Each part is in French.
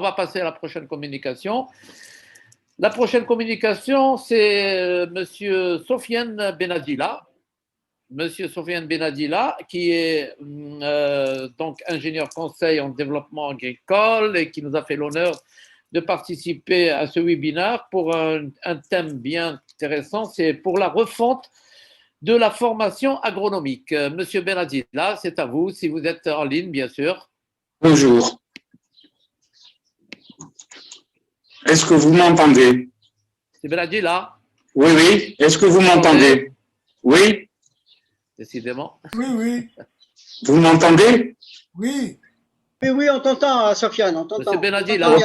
va passer à la prochaine communication. La prochaine communication, c'est Monsieur Sofiane Benadila. Monsieur Sofiane Benadila, qui est donc ingénieur conseil en développement agricole et qui nous a fait l'honneur de participer à ce webinaire pour un thème bien intéressant, c'est pour la refonte de la formation agronomique. Monsieur Benadila, c'est à vous, si vous êtes en ligne, bien sûr. Bonjour. Est-ce que vous m'entendez? C'est Benadila? Oui, oui. Est-ce que vous m'entendez? Oui? Décidément. Oui, oui. Vous m'entendez? Oui. Oui, oui, on t'entend, Sofiane, on t'entend. Monsieur Benadila.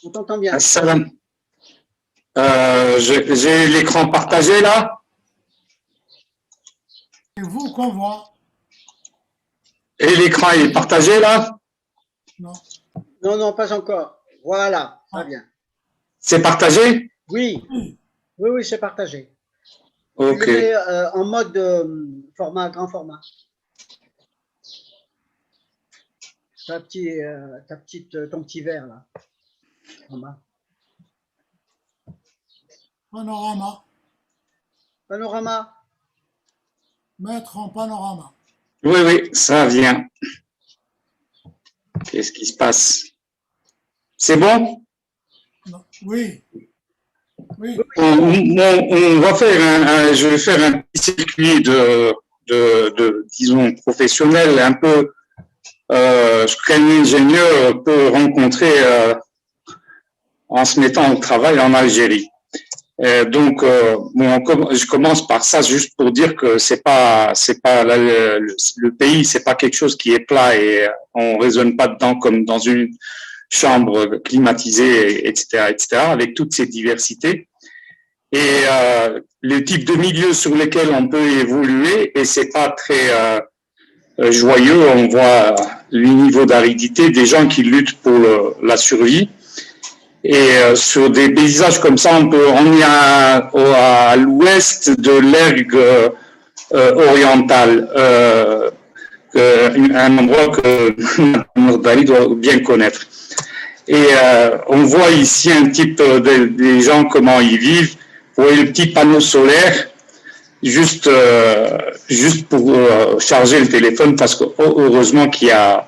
On t'entend bien. Assalam. J'ai l'écran partagé là. C'est vous qu'on voit. Et l'écran est partagé là? Non. Non, non, pas encore. Voilà, très bien. C'est partagé? Oui, Oui. oui, oui, c'est partagé. Ok. Je mets en mode format, grand format. Ton petit verre là. Format. Panorama. Panorama. Mettre en panorama. Oui, oui, ça vient. Qu'est-ce qui se passe? C'est bon? Non. Oui. Oui. On va faire je vais faire un petit circuit disons, professionnel, un peu, ce qu'un ingénieur peut rencontrer en se mettant au travail en Algérie. Donc, je commence par ça juste pour dire que c'est pas le pays, c'est pas quelque chose qui est plat et on raisonne pas dedans comme dans une chambre climatisée, etc., etc., avec toutes ces diversités. Et le type de milieu sur lequel on peut évoluer, et c'est pas très joyeux, on voit le niveau d'aridité des gens qui luttent pour la survie. Et sur des paysages comme ça, on est à l'ouest de l'ergue orientale, un endroit que Nordali doit bien connaître. Et on voit ici un type des gens, comment ils vivent. Vous voyez le petit panneau solaire, juste pour charger le téléphone, parce que heureusement qu'il y a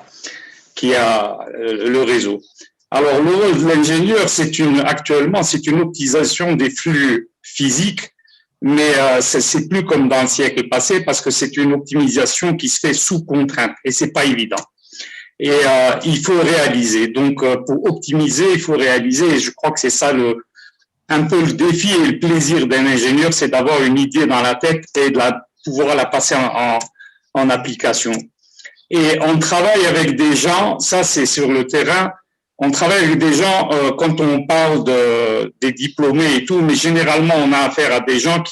le réseau. Alors, le rôle de l'ingénieur, actuellement, c'est une optimisation des flux physiques, mais c'est plus comme dans le siècle passé, parce que c'est une optimisation qui se fait sous contrainte, et c'est pas évident. Et il faut réaliser. Donc, pour optimiser, il faut réaliser, et je crois que c'est ça un peu le défi et le plaisir d'un ingénieur, c'est d'avoir une idée dans la tête et de pouvoir la passer en application. Et on travaille avec des gens, ça c'est sur le terrain, on travaille avec des gens quand on parle des diplômés et tout, mais généralement on a affaire à des gens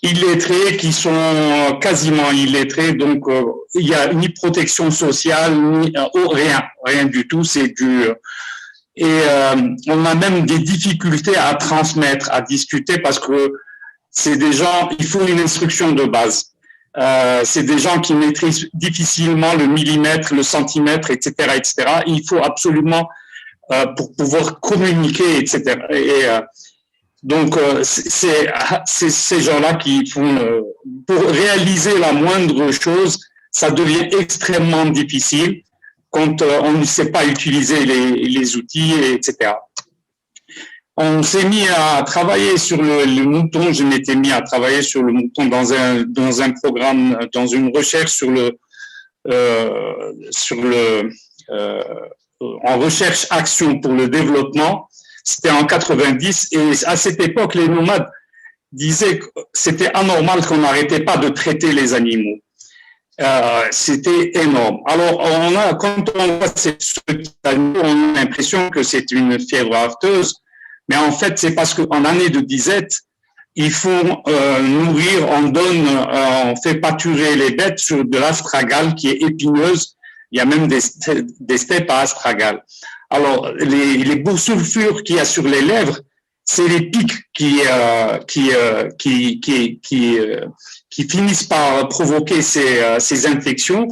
illettrés, qui sont quasiment illettrés, donc il n'y a ni protection sociale, ni rien du tout, et on a même des difficultés à transmettre, à discuter, parce que c'est des gens, il faut une instruction de base. C'est des gens qui maîtrisent difficilement le millimètre, le centimètre, etc., etc. Il faut absolument pour pouvoir communiquer, etc. Et donc c'est ces gens-là qui font pour réaliser la moindre chose, ça devient extrêmement difficile quand on ne sait pas utiliser les outils, etc. On s'est mis à travailler sur le mouton. Je m'étais mis à travailler sur le mouton dans un programme, dans une recherche en recherche-action pour le développement. C'était en 90, et à cette époque, les nomades disaient que c'était anormal qu'on n'arrêtait pas de traiter les animaux. C'était énorme. Alors, quand on voit ce petit animal, on a l'impression que c'est une fièvre afteuse. Mais en fait, c'est parce qu'en année de disette, il faut nourrir, on fait pâturer les bêtes sur de l'astragale qui est épineuse. Il y a même des steppes à astragale. Alors, les beaux sulfures qu'il y a sur les lèvres, c'est les pics qui finissent par provoquer ces infections.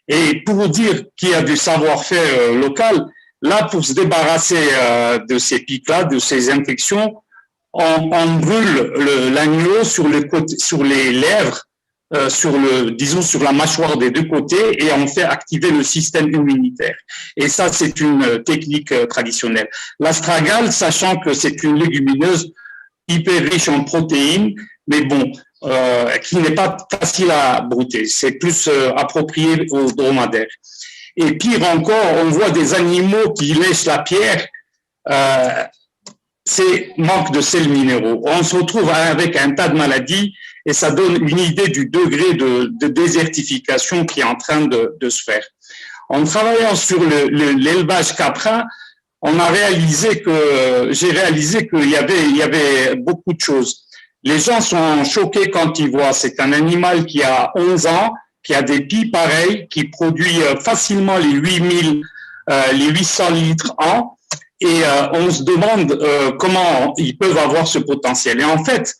Et pour dire qu'il y a du savoir-faire local, Là, pour se débarrasser de ces pics-là, de ces infections, on brûle l'agneau sur les lèvres, disons sur la mâchoire des deux côtés, et on fait activer le système immunitaire. Et ça, c'est une technique traditionnelle. L'astragale, sachant que c'est une légumineuse hyper riche en protéines, mais bon, qui n'est pas facile à brouter. C'est plus approprié aux dromadaires. Et pire encore, on voit des animaux qui lèchent la pierre, c'est manque de sels minéraux. On se retrouve avec un tas de maladies et ça donne une idée du degré de désertification qui est en train de se faire. En travaillant sur l'élevage caprin, j'ai réalisé qu'il y avait beaucoup de choses. Les gens sont choqués quand ils voient, c'est un animal qui a 11 ans, qui a des pieds pareils, qui produit facilement les 800 litres an, et on se demande comment ils peuvent avoir ce potentiel. Et en fait,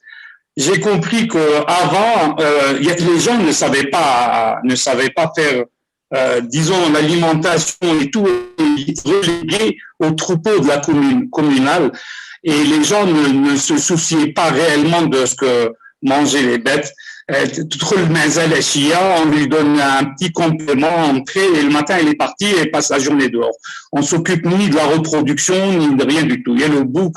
j'ai compris qu'avant, les gens ne savaient pas faire, disons, l'alimentation et tout relégué aux troupeaux de la communale, et les gens ne se souciaient pas réellement de ce que mangeaient les bêtes. On lui donne un petit complément entrée et le matin il est parti et passe la journée dehors. On s'occupe ni de la reproduction ni de rien du tout. Il y a le bouc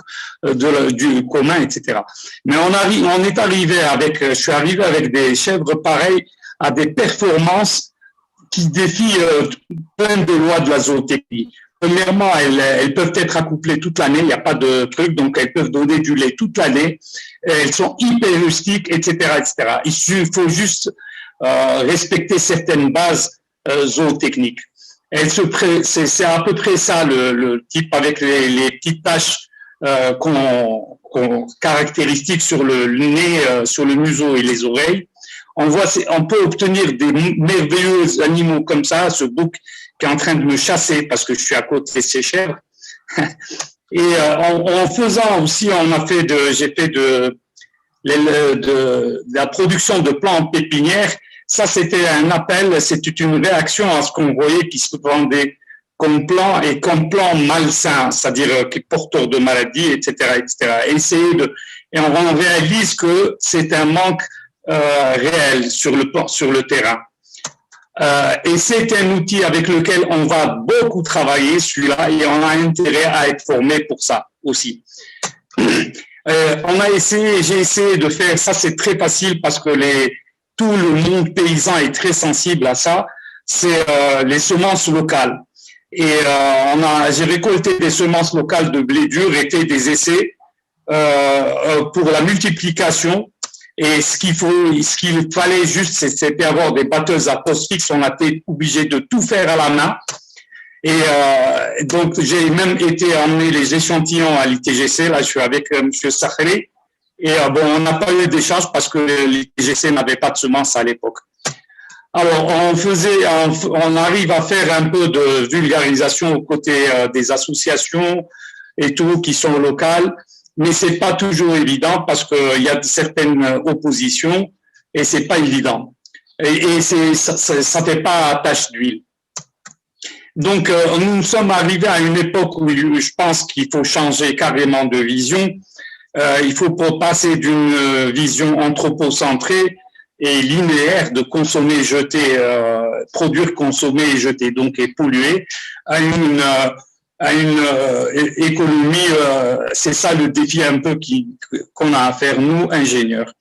du commun, etc. Mais je suis arrivé avec des chèvres pareilles à des performances qui défient plein de lois de la zootechnie. Premièrement, elles peuvent être accouplées toute l'année, il n'y a pas de truc, donc elles peuvent donner du lait toute l'année. Elles sont hyper rustiques, etc., etc. Il faut juste respecter certaines bases zootechniques. C'est à peu près ça le type, avec les petites taches caractéristiques sur le nez, sur le museau et les oreilles. On peut obtenir des merveilleux animaux comme ça, ce bouc qui est en train de me chasser parce que je suis à côté de ces chèvres. Et en faisant aussi, j'ai fait de la production de plants en pépinière. Ça, c'était un appel, c'était une réaction à ce qu'on voyait qui se vendait comme plan et comme plan malsain, c'est-à-dire porteur de maladies, etc., etc. Et on réalise que c'est un manque réel sur le terrain. Et c'est un outil avec lequel on va beaucoup travailler, celui-là, et on a intérêt à être formé pour ça aussi. J'ai essayé de faire ça, c'est très facile parce que tout le monde paysan est très sensible à ça, c'est les semences locales. Et j'ai récolté des semences locales de blé dur et fait des essais pour la multiplication. Et ce qu'il fallait juste, c'était avoir des batteuses à post-fixe. On a été obligé de tout faire à la main. Et donc, j'ai même été emmener les échantillons à l'ITGC. Là, je suis avec Monsieur Sakhri. Et on n'a pas eu d'échange parce que l'ITGC n'avait pas de semences à l'époque. Alors, on arrive à faire un peu de vulgarisation aux côtés des associations et tout qui sont locales. Mais c'est pas toujours évident parce qu'il y a certaines oppositions et c'est pas évident. Et ça fait pas tache d'huile. Donc, nous sommes arrivés à une époque où je pense qu'il faut changer carrément de vision. Il faut passer d'une vision anthropocentrée et linéaire de consommer, jeter, produire, consommer et jeter, donc et polluer, à une économie, c'est ça le défi un peu qu'on a à faire, nous, ingénieurs.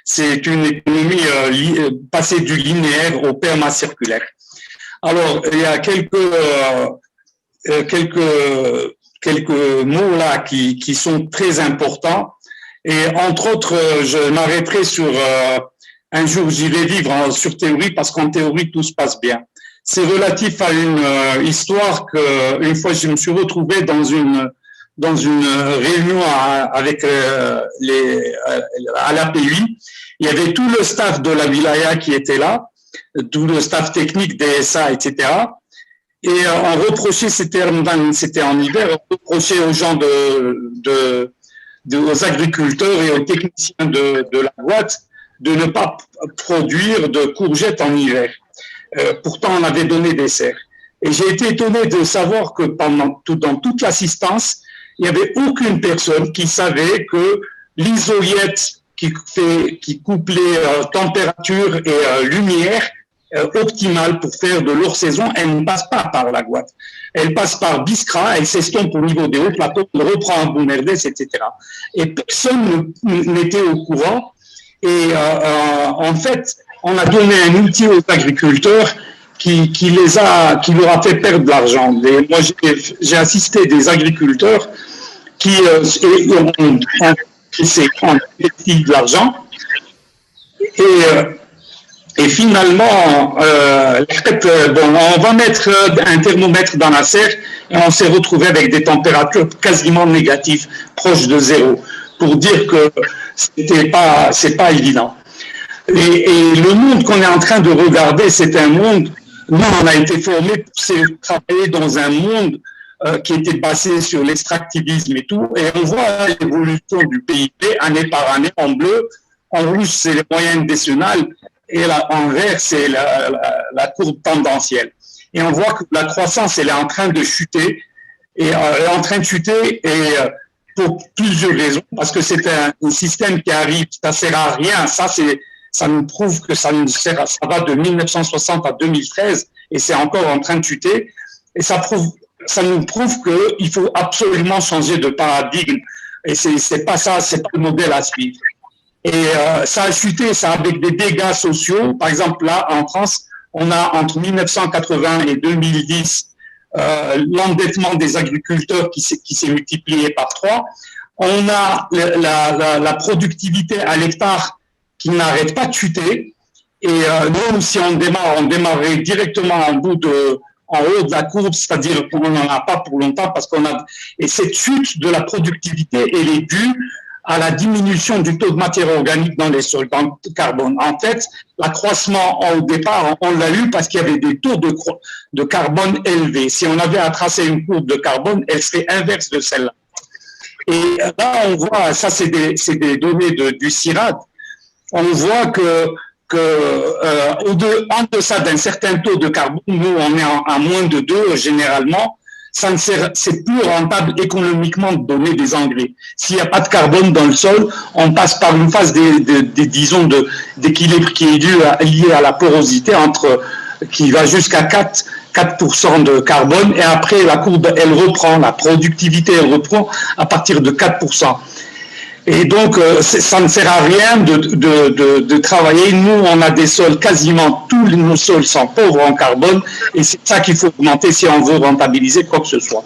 C'est une économie passer du linéaire au permacirculaire. Alors, il y a quelques mots là qui sont très importants. Et entre autres, je m'arrêterai sur un jour, j'irai vivre sur théorie parce qu'en théorie, tout se passe bien. C'est relatif à une histoire que une fois je me suis retrouvé dans une réunion avec à l'API. Il y avait tout le staff de la wilaya qui était là, tout le staff technique DSA, etc. Et on reprochait, c'était en hiver, on reprochait aux gens aux agriculteurs et aux techniciens de la boîte de ne pas produire de courgettes en hiver. Pourtant, on avait donné des serres. Et j'ai été étonné de savoir que dans toute l'assistance, il n'y avait aucune personne qui savait que l'isoliette qui coupe les températures et lumière optimale pour faire de l'hors-saison, elle ne passe pas par la Guad. Elle passe par Biskra, elle s'estompe au niveau des hauts plateaux, elle reprend un Boumerdès, etc. Et personne n'était au courant. Et en fait, on a donné un outil aux agriculteurs qui leur a fait perdre de l'argent. Moi, j'ai assisté des agriculteurs qui ont investi de l'argent et finalement, on va mettre un thermomètre dans la serre et on s'est retrouvé avec des températures quasiment négatives, proches de zéro, pour dire que c'est pas évident. Et le monde qu'on est en train de regarder, c'est un monde. Nous, on a été formés pour travailler dans un monde qui était basé sur l'extractivisme et tout, et on voit l'évolution du PIB année par année en bleu. En rouge, c'est les moyennes décennales, et là, en vert, c'est la courbe tendancielle. Et on voit que la croissance, elle est en train de chuter, et pour plusieurs raisons, parce que c'est un système qui arrive, ça sert à rien, ça nous prouve que ça va de 1960 à 2013 et c'est encore en train de chuter. Et ça nous prouve qu'il faut absolument changer de paradigme. Et c'est pas ça, c'est pas le modèle à suivre. Et ça a chuté, ça avec des dégâts sociaux. Par exemple, là, en France, on a entre 1980 et 2010 l'endettement des agriculteurs qui s'est multiplié par 3. On a la productivité à l'hectare qui n'arrête pas de chuter. Et nous, si on démarrait directement en haut de la courbe, c'est-à-dire qu'on n'en a pas pour longtemps et cette chute de la productivité, elle est due à la diminution du taux de matière organique dans les sols, dans le carbone. En fait, l'accroissement au départ, on l'a eu parce qu'il y avait des taux de carbone élevés. Si on avait à tracer une courbe de carbone, elle serait inverse de celle-là. Et là, on voit, ça c'est des données du CIRAD, on voit en deçà d'un certain taux de carbone, nous on est à moins de 2 généralement, c'est plus rentable économiquement de donner des engrais. S'il n'y a pas de carbone dans le sol, on passe par une phase disons d'équilibre qui est lié à la porosité qui va jusqu'à 4% de carbone et après la courbe elle reprend, la productivité elle reprend à partir de 4%. Et donc, ça ne sert à rien de travailler. Nous, on a des sols, quasiment tous nos sols sont pauvres en carbone, et c'est ça qu'il faut augmenter si on veut rentabiliser quoi que ce soit.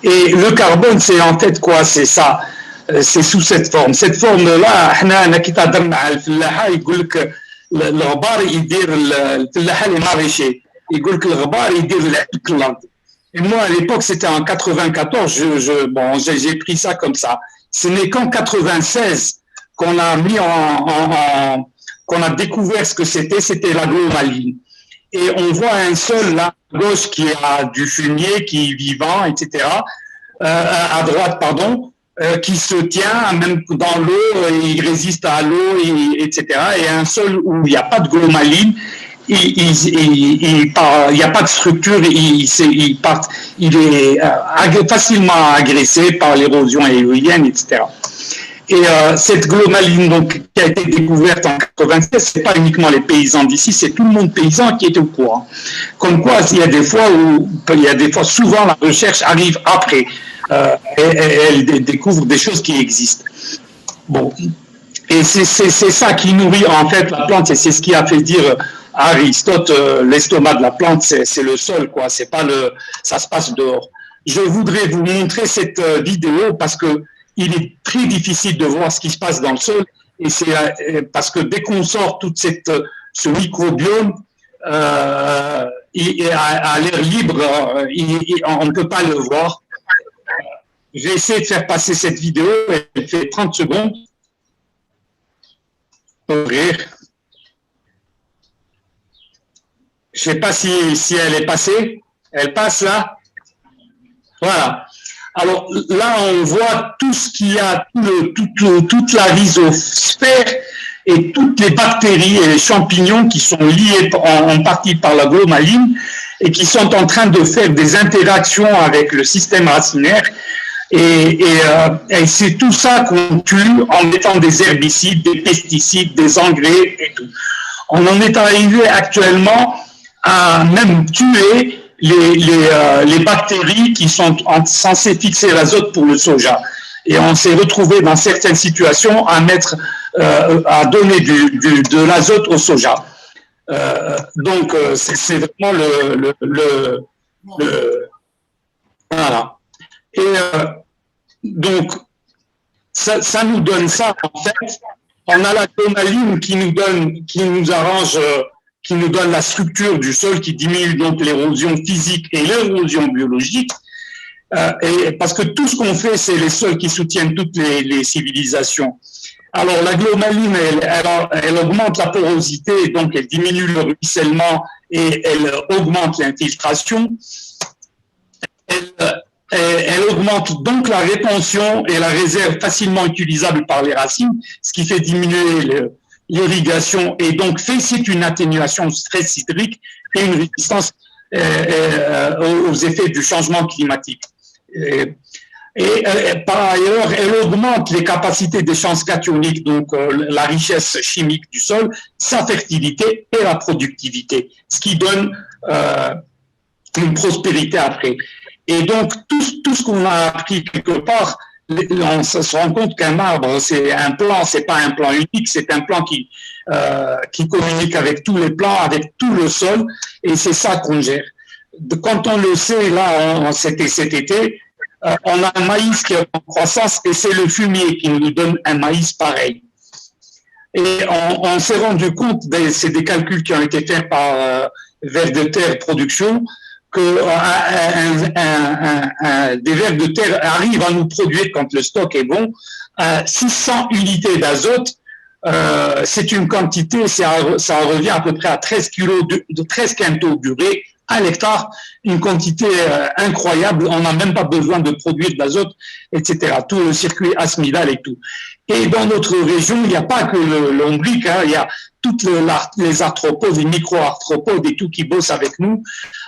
Et le carbone, c'est en fait quoi? C'est ça. C'est sous cette forme. Cette forme-là, احنا كي تهضر مع الفلاحة يقول لك الغبار يدير الفلاحة les maraîchers. يقول لك الغبار يدير الأرض. Et moi, à l'époque, c'était en 94. J'ai pris ça comme ça. Ce n'est qu'en 96 qu'on a qu'on a découvert ce que c'était la glomaline. Et on voit un sol là, à gauche qui a du fumier, qui est vivant, etc. À droite, pardon, qui se tient même dans l'eau, il résiste à l'eau, etc. Et un sol où il n'y a pas de glomaline, il n'y a pas de structure, il est facilement agressé par l'érosion éolienne, etc. Et cette glomaline donc, qui a été découverte en 96, c'est pas uniquement les paysans d'ici, c'est tout le monde paysan qui est au courant. Comme quoi, il y a des fois, souvent la recherche arrive après, elle découvre des choses qui existent. Bon, et c'est ça qui nourrit en fait la plante, et c'est ce qui a fait dire Aristote, l'estomac de la plante, c'est le sol, quoi. C'est pas ça se passe dehors. Je voudrais vous montrer cette vidéo parce que il est très difficile de voir ce qui se passe dans le sol, et c'est parce que dès qu'on sort toute ce microbiome, à l'air libre, on ne peut pas le voir. J'ai essayé de faire passer cette vidéo, elle fait 30 secondes. Ouvrir. Je ne sais pas si elle est passée. Elle passe là. Voilà. Alors là, on voit tout ce qu'il y a, toute la rhizosphère et toutes les bactéries et les champignons qui sont liés en partie par la glomaline. et qui sont en train de faire des interactions avec le système racinaire. Et c'est tout ça qu'on tue en mettant des herbicides, des pesticides, des engrais et tout. On en est arrivé actuellement à même tuer les bactéries qui sont censées fixer l'azote pour le soja. Et on s'est retrouvé dans certaines situations à donner de l'azote au soja. Donc, c'est vraiment voilà. Et donc, ça nous donne ça, en fait. On a la glomaline qui nous donne la structure du sol, qui diminue donc l'érosion physique et l'érosion biologique. Et parce que tout ce qu'on fait, c'est les sols qui soutiennent toutes les civilisations. Alors, la glomaline, elle augmente la porosité, donc elle diminue le ruissellement et elle augmente l'infiltration. Elle augmente donc la rétention et la réserve facilement utilisable par les racines, ce qui fait diminuer l'irrigation et donc c'est une atténuation du stress hydrique et une résistance aux effets du changement climatique. Et par ailleurs, elle augmente les capacités d'échange cationique, donc la richesse chimique du sol, sa fertilité et la productivité, ce qui donne une prospérité après. Et donc, tout ce qu'on a appris quelque part, on se rend compte qu'un arbre, c'est un plan, c'est pas un plan unique, c'est un plan qui communique avec tous les plans, avec tout le sol, et c'est ça qu'on gère. Quand on le sait, là, cet été, on a un maïs qui est en croissance et c'est le fumier qui nous donne un maïs pareil. Et on s'est rendu compte, c'est des calculs qui ont été faits par Vers de Terre Production, que des vers de terre arrivent à nous produire, quand le stock est bon, 600 unités d'azote. C'est une quantité, ça revient à peu près à 13 quintaux d'urée à l'hectare, une quantité incroyable. On n'a même pas besoin de produire de l'azote, etc. Tout le circuit asmidal et tout. Et dans notre région, il n'y a pas que l'omblique, il y a toutes les arthropodes, les micro-arthropodes et tout qui bossent avec nous.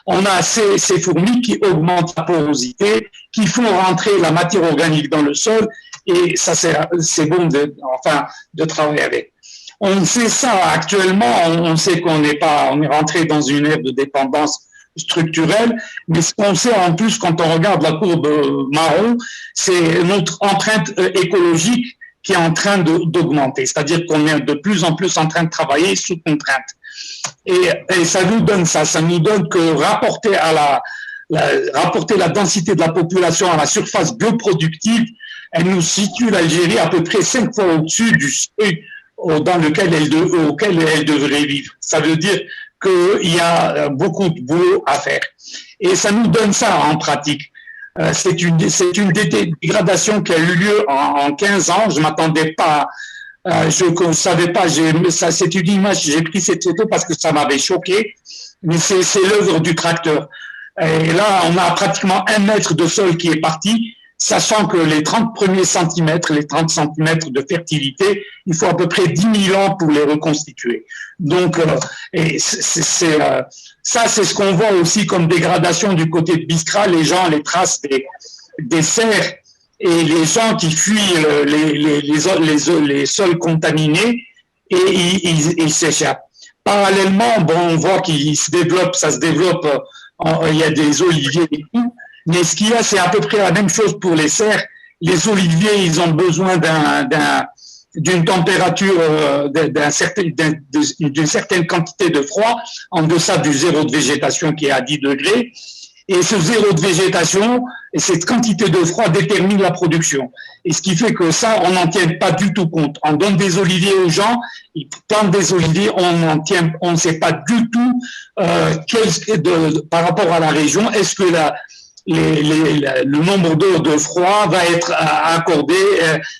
On a ces fourmis qui augmentent la porosité, qui font rentrer la matière organique dans le sol, et ça, c'est bon de travailler avec. On sait ça actuellement, on sait on est rentré dans une ère de dépendance structurelle, mais ce qu'on sait en plus quand on regarde la courbe marron, c'est notre empreinte écologique qui est en train d'augmenter, c'est-à-dire qu'on est de plus en plus en train de travailler sous contrainte. Et ça nous donne ça nous donne que rapporter la densité de la population à la surface bioproductive, elle nous situe l'Algérie à peu près 5 fois au-dessus du seuil auquel elle devrait vivre. Ça veut dire qu'il y a beaucoup de boulot à faire. Et ça nous donne ça en pratique. C'est une dégradation qui a eu lieu en 15 ans. Je m'attendais pas, je ne savais pas. C'est une image. J'ai pris cette photo parce que ça m'avait choqué. Mais c'est l'œuvre du tracteur. Et là, on a pratiquement 1 mètre de sol qui est parti, sachant que les 30 premiers centimètres, les 30 centimètres de fertilité, il faut à peu près 10 000 ans pour les reconstituer. Donc, ça, c'est ce qu'on voit aussi comme dégradation du côté de Biskra, les traces des cerfs et les gens qui fuient les sols contaminés et ils s'échappent. Parallèlement, on voit ça se développe, il y a des oliviers et tout, mais ce qu'il y a, c'est à peu près la même chose pour les cerfs. Les oliviers, ils ont besoin d'une température, d'une certaine quantité de froid, en deçà du zéro de végétation qui est à 10 degrés. Et ce zéro de végétation et cette quantité de froid détermine la production. Et ce qui fait que ça, on n'en tient pas du tout compte. On donne des oliviers aux gens, ils plantent des oliviers, on ne sait pas du tout par rapport à la région, est-ce que le nombre d'heures de froid va être accordé,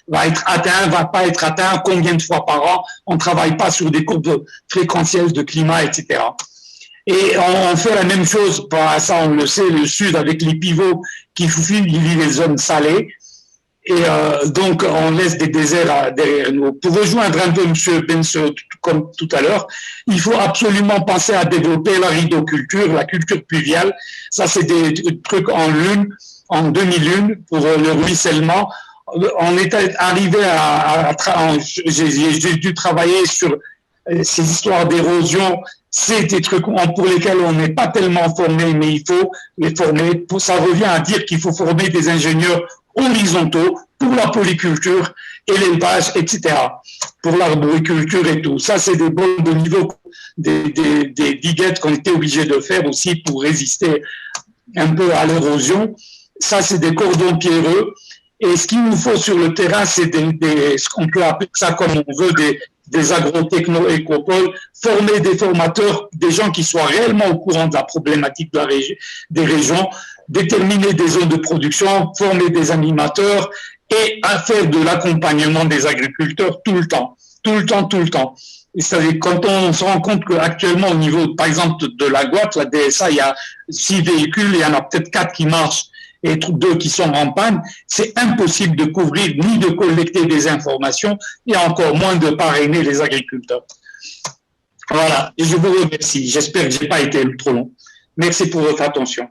va être atteint, va pas être atteint, combien de fois par an. On travaille pas sur des courbes fréquentielles de climat, etc. Et on fait la même chose, ça on le sait, le sud avec les pivots qui fuient les zones salées. Donc, on laisse des déserts derrière nous. Pour rejoindre un peu M. Benso, comme tout à l'heure, il faut absolument penser à développer la ridoculture, la culture pluviale. Ça, c'est des trucs en demi-lune, pour le ruissellement. On est arrivé j'ai dû travailler sur ces histoires d'érosion. C'est des trucs pour lesquels on n'est pas tellement formé, mais il faut les former. Ça revient à dire qu'il faut former des ingénieurs horizontaux pour la polyculture et l'élevage, etc. Pour l'arboriculture et tout. Ça, c'est des bombes de niveau, des diguettes qu'on était obligés de faire aussi pour résister un peu à l'érosion. Ça, c'est des cordons pierreux. Et ce qu'il nous faut sur le terrain, c'est ce qu'on peut appeler ça comme on veut, des agro-techno-écopoles, former des formateurs, des gens qui soient réellement au courant de la problématique des régions, déterminer des zones de production, former des animateurs et à faire de l'accompagnement des agriculteurs tout le temps. C'est-à-dire quand on se rend compte qu'actuellement au niveau, par exemple, de la Guadeloupe, la DSA, il y a 6 véhicules, il y en a peut-être 4 qui marchent et 2 qui sont en panne, c'est impossible de couvrir ni de collecter des informations et encore moins de parrainer les agriculteurs. Voilà, et je vous remercie. J'espère que je n'ai pas été trop long. Merci pour votre attention.